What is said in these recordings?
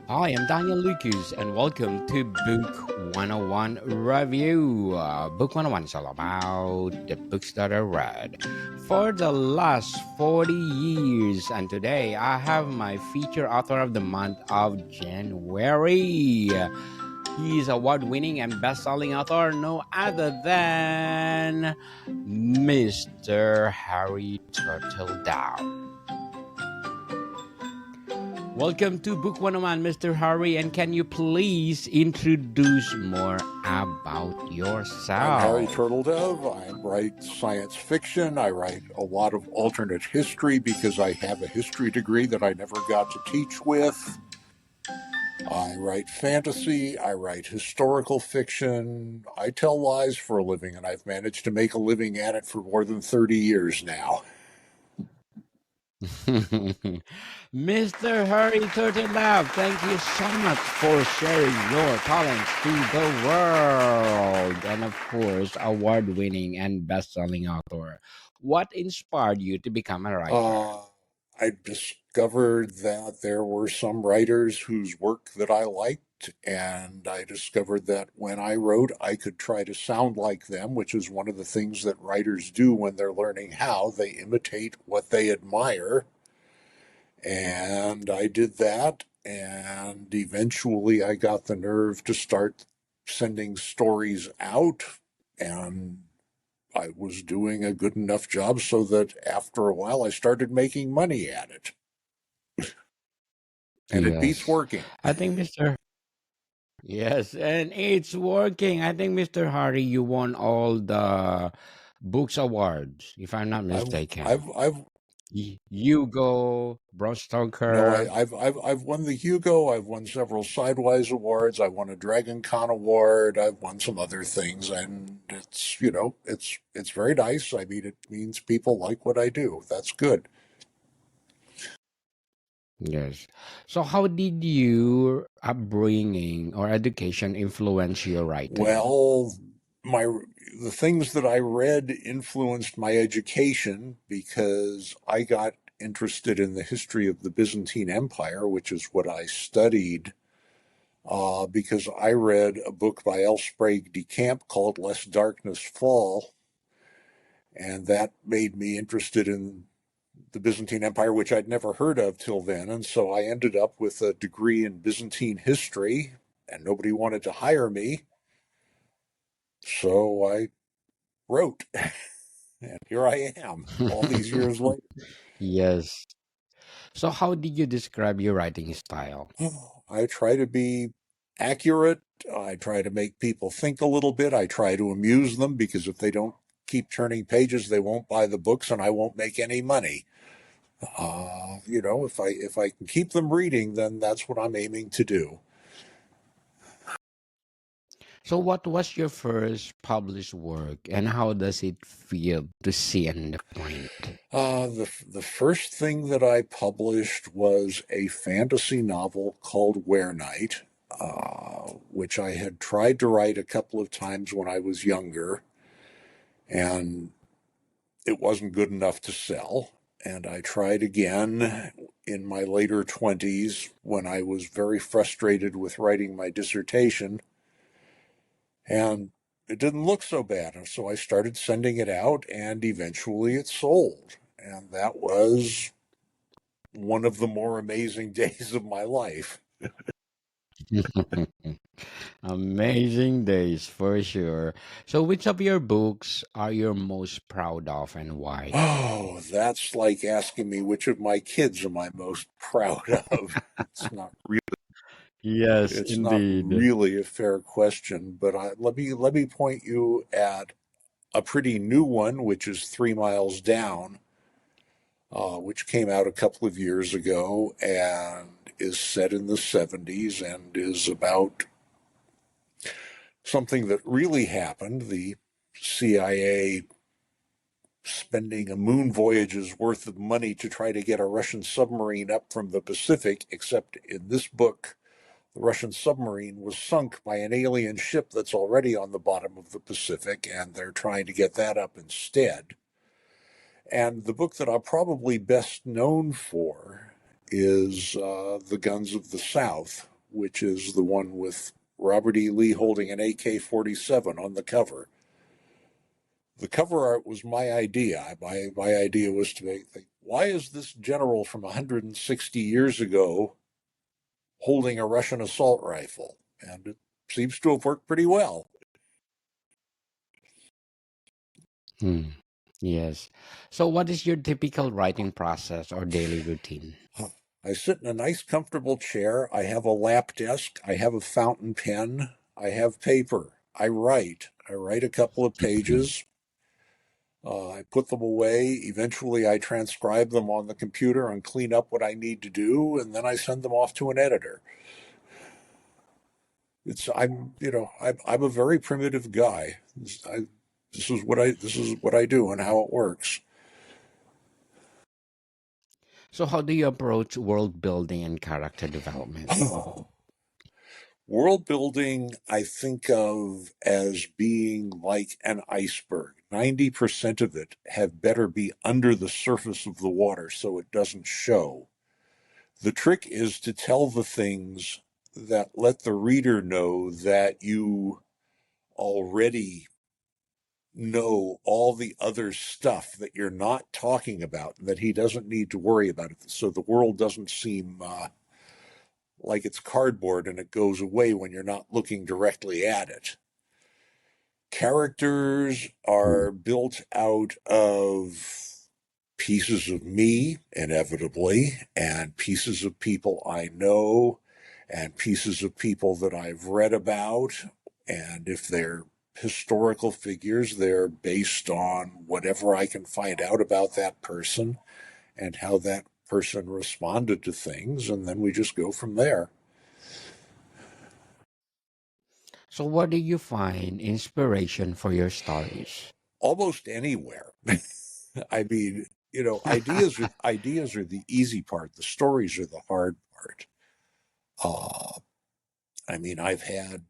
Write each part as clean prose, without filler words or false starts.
Hi, I'm Daniel Lucas, and welcome to Book 101 Review. Book 101 is all about the books that I read for the last 40 years. And today I have my feature author of the month of January. He is award winning and best selling author, no other than Mr. Harry Turtledove. Welcome to Book 101, Mr. Harry, and can you please introduce more about I'm Harry yourself? Turtledove. I write science fiction. I write a lot of alternate history because I have a history degree that I never got to teach with. I write fantasy. I write historical fiction. I tell lies for a living, and I've managed to make a living at it for more than 30 years now. Mr. Harry Turtledove, thank you so much for sharing your talents to the world. And of course, award winning and best selling author. What inspired you to become a writer? Uh, I discovered that there were some writers whose work that I liked, and I discovered that when I wrote, I could try to sound like them, which is one of the things that writers do when they're learning how. They imitate what they admire, and I did that, and eventually I got the nerve to start sending stories out, and I was doing a good enough job so that after a while I started making money at it. And it beats Yes. working. I think Mr. Yes, and it's working. I think Mr. Harry, you won all the books awards, if I'm not I've, mistaken. I've, Hugo, Bram no, Stoker. I've won the Hugo. I've won several Sidewise Awards. I won a Dragon Con Award. I've won some other things, and it's very nice. I mean, it means people like what I do. That's good. Yes. So, how did your upbringing or education influence your writing? Well, my the things that I read influenced my education because I got interested in the history of the Byzantine Empire, which is what I studied. Because I read a book by L. Sprague de Camp called "Lest Darkness Fall," and that made me interested in the Byzantine Empire, which I'd never heard of till then. And so I ended up with a degree in Byzantine history, and nobody wanted to hire me. So I wrote. And here I am, all these years later. Yes. So, how did you describe your writing style? I try to be accurate. I try to make people think a little bit. I try to amuse them because if they don't keep turning pages, they won't buy the books, and I won't make any money. If I can keep them reading, then that's what I'm aiming to do. So, what was your first published work, and how does it feel to see end the point? The first thing that I published was a fantasy novel called Were Night, which I had tried to write a couple of times when I was younger, and it wasn't good enough to sell. And I tried again in my later 20s when I was very frustrated with writing my dissertation, and it didn't look so bad. And so I started sending it out, and eventually it sold. And that was one of the more amazing days of my life. Amazing days for sure. So, which of your books are you most proud of and why? Oh, that's like asking me which of my kids am I most proud of. It's not really Yes, it's not indeed. really a fair question, but let me point you at a pretty new one, which is 3 Miles Down, which came out a couple of years ago and is set in the 70s and is about something that really happened. The CIA spending a moon voyage's worth of money to try to get a Russian submarine up from the Pacific, except in this book, the Russian submarine was sunk by an alien ship that's already on the bottom of the Pacific, and they're trying to get that up instead. And the book that I'm probably best known for is The Guns of the South, which is the one with Robert E. Lee holding an AK-47 on the cover. The cover art was my idea. My idea was to think, why is this general from 160 years ago holding a Russian assault rifle? And it seems to have worked pretty well. Hmm. Yes. So, what is your typical writing process or daily routine? I sit in a nice, comfortable chair. I have a lap desk. I have a fountain pen. I have paper. I write. I write a couple of Mhm. pages. I put them away. Eventually, I transcribe them on the computer and clean up what I need to do, and then I send them off to an editor. I'm a very primitive guy. This is what I do and how it works. So, how do you approach world building and character development? World building, I think of as being like an iceberg. 90% of it had better be under the surface of the water so it doesn't show. The trick is to tell the things that let the reader know that you already know all the other stuff that you're not talking about, that he doesn't need to worry about it. So the world doesn't seem like it's cardboard and it goes away when you're not looking directly at it. Characters Hmm. are built out of pieces of me, inevitably, and pieces of people I know, and pieces of people that I've read about. And if they're historical figures, they're based on whatever I can find out about that person and how that person responded to things. And then we just go from there. So, where do you find inspiration for your stories? Almost anywhere. I mean, ideas are the easy part. The stories are the hard part. Uh, I mean, I've had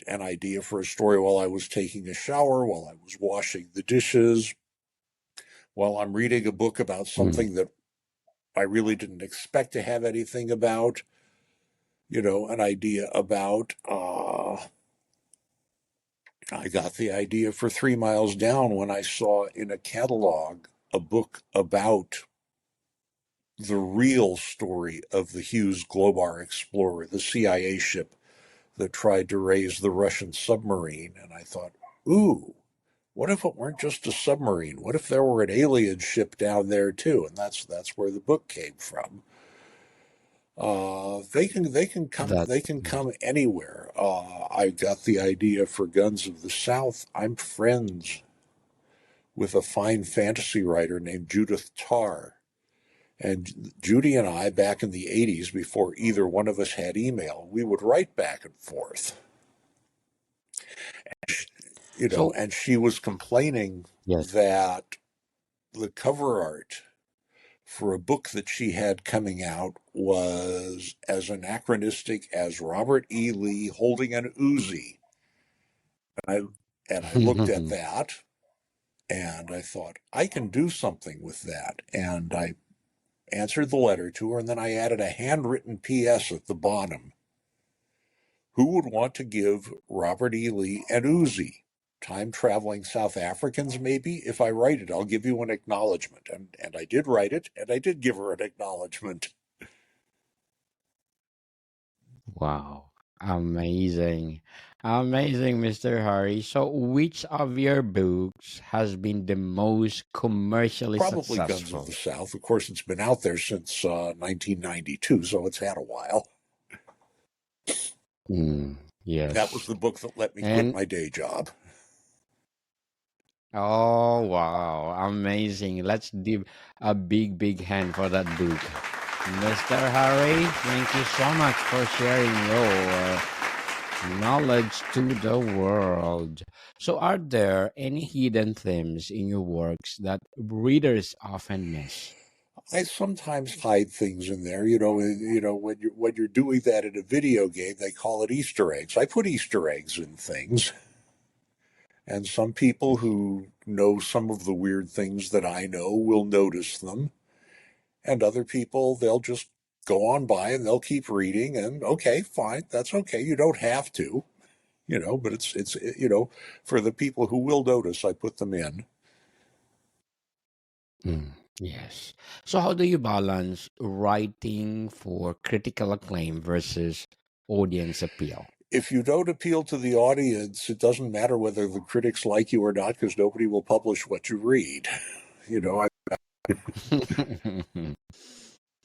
an idea for a story while I was taking a shower, while I was washing the dishes, while I'm reading a book about Hmm. something that I really didn't expect to have anything about, an idea about. I got the idea for 3 Miles Down when I saw in a catalog a book about the real story of the Hughes Global Explorer, the CIA ship that tried to raise the Russian submarine. And I thought, ooh, what if it weren't just a submarine? What if there were an alien ship down there too? And that's where the book came from. That They can come anywhere. I got the idea for Guns of the South. I'm friends with a fine fantasy writer named Judith Tarr. And Judy and I, back in the 80s, before either one of us had email, we would write back and forth. so And she was complaining yes. that the cover art for a book that she had coming out was as anachronistic as Robert E. Lee holding an Uzi. And I looked at that and I thought, I can do something with that. And I answered the letter to her, and then I added a handwritten PS at the bottom. Who would want to give Robert E. Lee an Uzi? Time traveling South Africans, maybe? If I write it, I'll give you an acknowledgement. And I did write it, and I did give her an acknowledgement. Wow. Amazing. Amazing, Mr. Harry. So, which of your books has been the most commercially Probably Guns of the successful? South. Of course, it's been out there since 1992, so it's had a while. Mm, That was yes. the book that let me quit And my day job. oh, wow. Amazing. Let's give a big, big hand for that book. Mr. Harry, thank you so much for sharing your knowledge to the world. So, are there any hidden themes in your works that readers often miss? I sometimes hide things in there. When you're doing that in a video game, they call it Easter eggs. I put Easter eggs in things, and some people who know some of the weird things that I know will notice them, and other people they'll just go on by and they'll keep reading, and okay, fine, that's okay. You don't have to, but it's for the people who will notice, I put them in. Mm, yes. So, how do you balance writing for critical acclaim versus audience appeal? If you don't appeal to the audience, it doesn't matter whether the critics like you or not, because nobody will publish what you read. You know, I,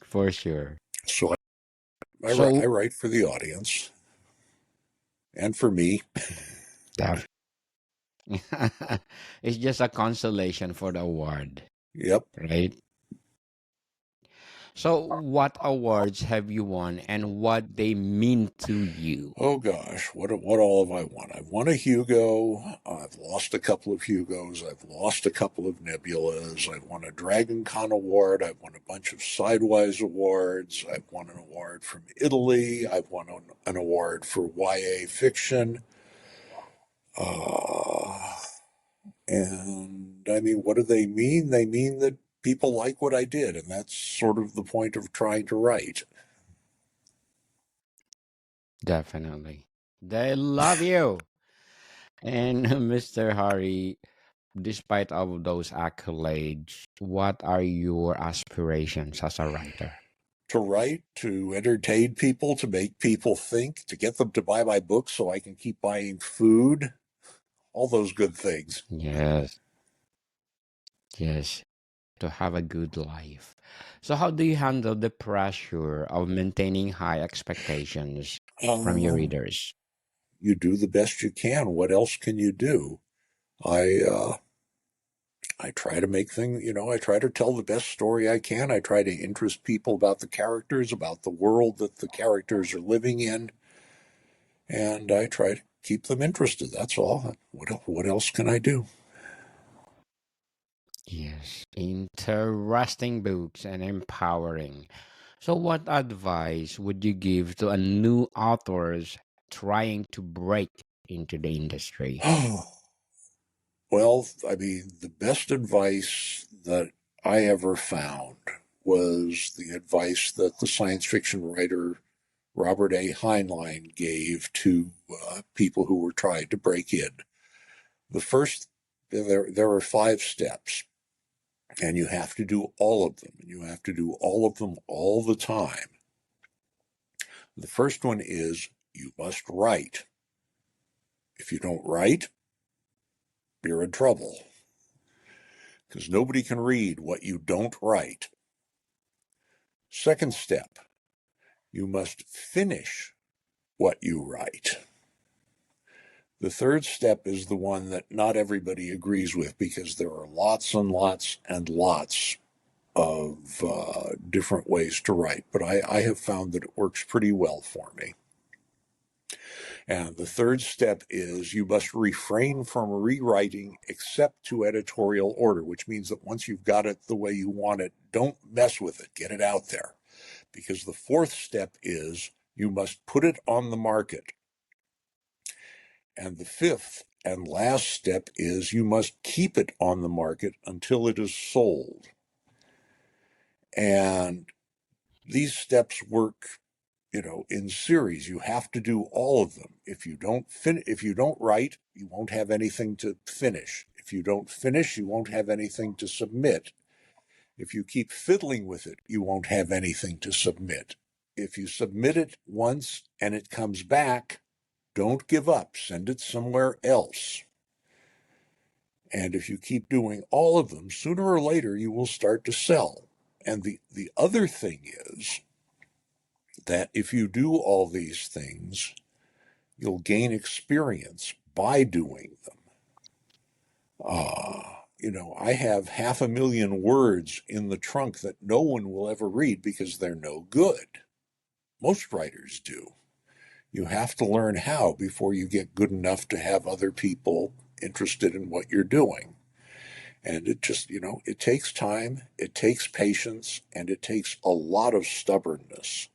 For sure. so I So, write for the audience and for me. that it's just a consolation for the award, Yep. right? So, what awards have you won and what they mean to you? Oh gosh, what all have I won? I've won a Hugo. I've lost a couple of Hugos. I've lost a couple of Nebulas. I've won a Dragon Con award. I've won a bunch of Sidewise awards. I've won an award from Italy. I've won an award for YA fiction. Uh, and I mean, what do they mean? They mean that people like what I did, and that's sort of the point of trying to write. Definitely. They love you. And Mr. Harry, despite of those accolades, what are your aspirations as a writer? To write, to entertain people, to make people think, to get them to buy my books so I can keep buying food, all those good things. Yes, yes, to have a good life. So, how do you handle the pressure of maintaining high expectations from your Uh, readers? you do the best you can. What else can you do? I I try to make things, I try to tell the best story I can. I try to interest people about the characters, about the world that the characters are living in, and I try to keep them interested. That's all. What else can I do? Yes, interesting books and empowering. So, what advice would you give to a new authors trying to break into the industry? Well, I mean, the best advice that I ever found was the advice that the science fiction writer Robert A. Heinlein gave to people who were trying to break in. The first, there are 5 steps, and you have to do all of them. You have to do all of them all the time. The first one is you must write. If you don't write, you're in trouble because nobody can read what you don't write. Second step, you must finish what you write. The third step is the one that not everybody agrees with because there are lots and lots and lots of different ways to write, but I have found that it works pretty well for me. And the third step is you must refrain from rewriting except to editorial order, which means that once you've got it the way you want it, don't mess with it, get it out there. Because the fourth step is you must put it on the market. And the fifth and last step is you must keep it on the market until it is sold. And these steps work, in series. You have to do all of them. If you don't write, you won't have anything to finish. If you don't finish, you won't have anything to submit. If you keep fiddling with it, you won't have anything to submit. If you submit it once and it comes back, don't give up. Send it somewhere else. And if you keep doing all of them, sooner or later you will start to sell. And the other thing is that if you do all these things, you'll gain experience by doing them. I have 500,000 words in the trunk that no one will ever read because they're no good. Most writers do. You have to learn how before you get good enough to have other people interested in what you're doing. And it just, it takes time, it takes patience, and it takes a lot of stubbornness.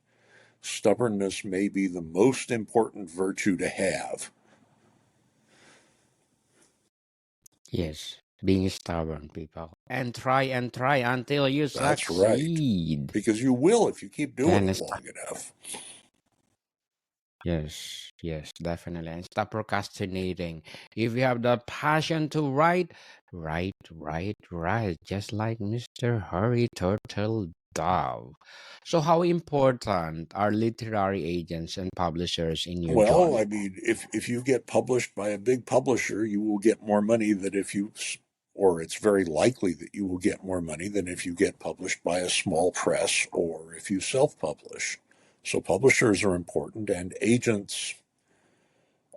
Stubbornness may be the most important virtue to have. Yes. Being stubborn, people. And try until you That's right. succeed. Because you will if you keep doing And it stop. long enough. Yes, yes, definitely. And stop procrastinating. If you have the passion to write, write. Just like Mr. Harry Turtledove. So, how important are literary agents and publishers in your Well, genre? I mean, if you get published by a big publisher, you will get more money than if you, or it's very likely that you will get more money than if you get published by a small press or if you self-publish. So publishers are important, and agents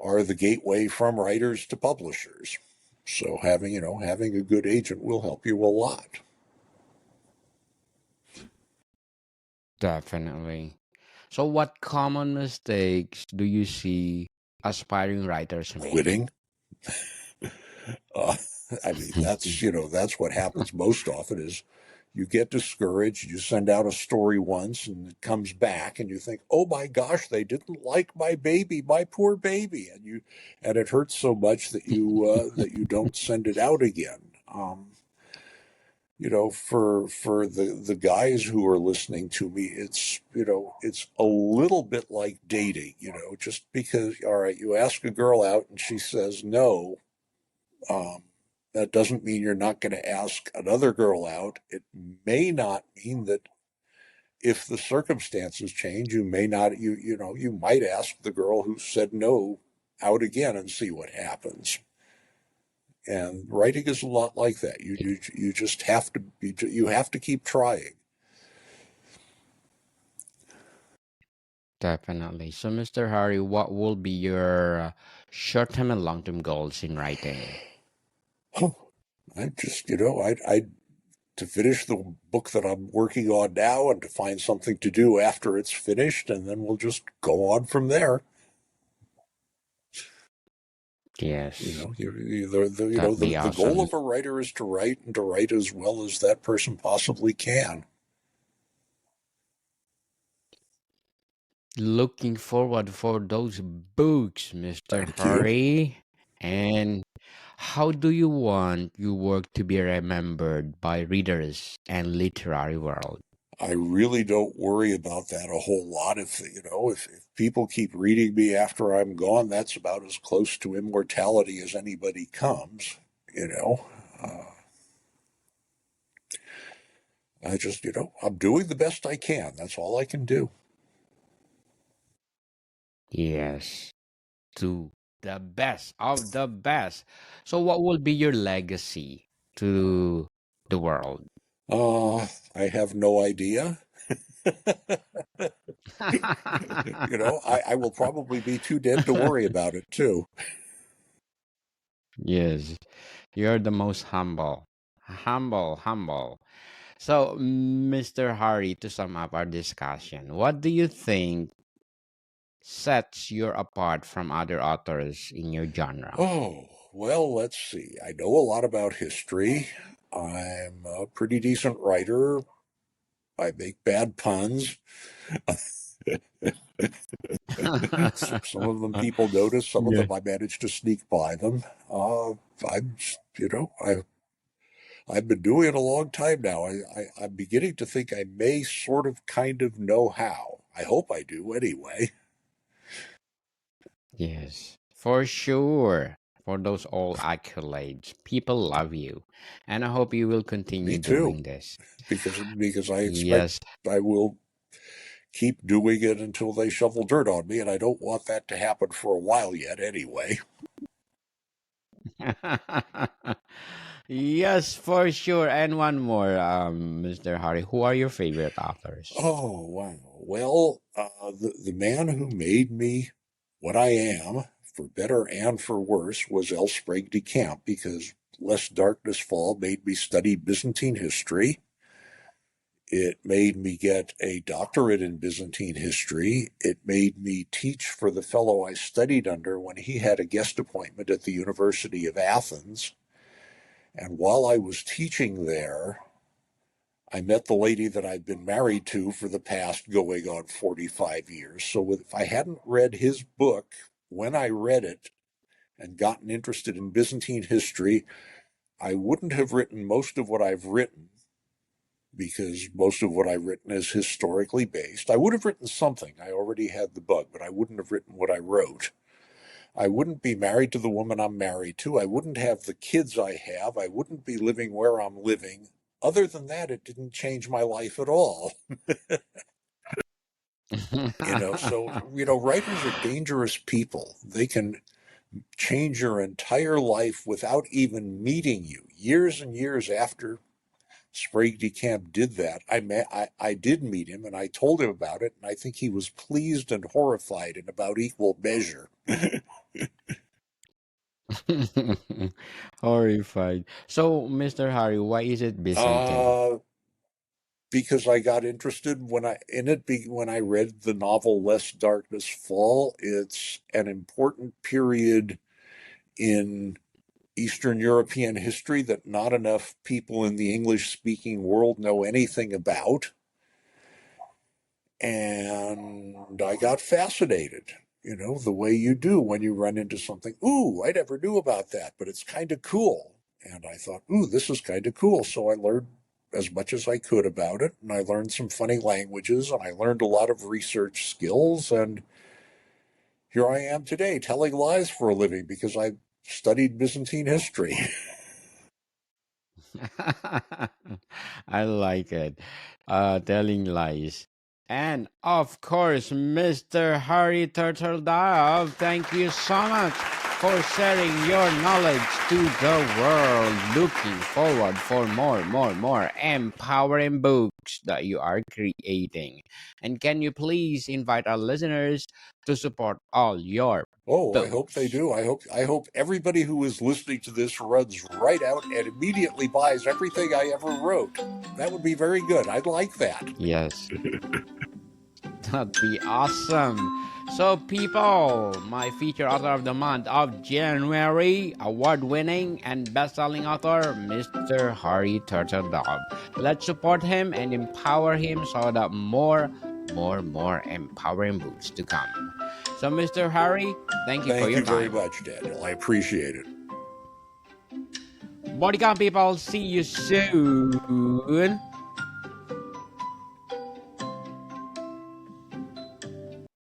are the gateway from writers to publishers. So having a good agent will help you a lot. Definitely. So, what common mistakes do you see aspiring writers make? Quitting, uh, I mean, that's what happens most often is you get discouraged, you send out a story once and it comes back and you think, oh my gosh, they didn't like my baby, my poor baby. And it hurts so much that you don't send it out again. For the guys who are listening to me, it's a little bit like dating, just because, all right, you ask a girl out and she says no, um, that doesn't mean you're not going to ask another girl out. It may not mean that if the circumstances change, you may not, you might ask the girl who said no out again and see what happens. And writing is a lot like that. You just have to you have to keep trying. Definitely. So, Mr. Harry, what will be your short term and long term goals in writing? I just, I to finish the book that I'm working on now and to find something to do after it's finished, and then we'll just go on from there. Yes, that'd be The goal awesome. of a writer is to write and to write as well as that person possibly can. Looking forward for those books, Mr. Thank you. Harry. And how do you want your work to be remembered by readers and literary world? I really don't worry about that a whole lot. If people keep reading me after I'm gone, that's about as close to immortality as anybody comes. You know, uh, I just, I'm doing the best I can. That's all I can do. Yes, to the best of the best. So, what will be your legacy to the world? I have no idea. I will probably be too dead to worry about it too. Yes, you're the most humble. Humble. So, Mr. Hari, to sum up our discussion, what do you think sets you apart from other authors in your genre? Oh, well, let's see. I know a lot about history. I'm a pretty decent writer. I make bad puns. Some of them people notice. Some of Yeah. them I manage to sneak by them. I'm, I've been doing it a long time now. I'm beginning to think I may sort of kind of know how. I hope I do anyway. Yes, for sure. For those all accolades, people love you, and I hope you will continue Me too, doing this. because I expect Yes. I will keep doing it until they shovel dirt on me, and I don't want that to happen for a while yet anyway. Yes, for sure. And one more, Mr. Hari. Who are your favorite authors? Oh, wow. Well, the man who made me what I am, for better and for worse, was L. Sprague de Camp, because Lest Darkness Fall made me study Byzantine history. It made me get a doctorate in Byzantine history. It made me teach for the fellow I studied under when he had a guest appointment at the University of Athens. And while I was teaching there, I met the lady that I've been married to for the past going on 45 years. So if I hadn't read his book when I read it and gotten interested in Byzantine history, I wouldn't have written most of what I've written because most of what I've written is historically based. I would have written something. I already had the bug, but I wouldn't have written what I wrote. I wouldn't be married to the woman I'm married to. I wouldn't have the kids I have. I wouldn't be living where I'm living. Other than that, it didn't change my life at all. Writers are dangerous people. They can change your entire life without even meeting you. Years and years after Sprague de Camp did that, I did meet him and I told him about it, and I think he was pleased and horrified in about equal measure. Horrified. So, Mr. Harry, why is it Byzantine? Because I got interested when I read the novel Lest Darkness Fall. It's an important period in Eastern European history that not enough people in the English speaking world know anything about. And I got fascinated, the way you do when you run into something. Ooh, I never knew about that, but it's kind of cool. And I thought, ooh, this is kind of cool. So I learned as much as I could about it. And I learned some funny languages and I learned a lot of research skills. And here I am today telling lies for a living because I studied Byzantine history. I like it. Telling lies. And of course, Mr. Harry Turtledove, thank you so much for sharing your knowledge to the world. Looking forward for more empowering books that you are creating. And can you please invite our listeners to support all your Oh, I hope they books? do. I hope everybody who is listening to this runs right out and immediately buys everything I ever wrote. That would be very good. I'd like that. Yes. That'd be awesome. So, people, my feature author of the month of January, award winning and best selling author, Mr. Harry Turtledove. Let's support him and empower him so that more empowering books to come. So, Mr. Harry, thank you for Thank your you very time. much, Daniel. I appreciate it. Bodycount people, see you soon.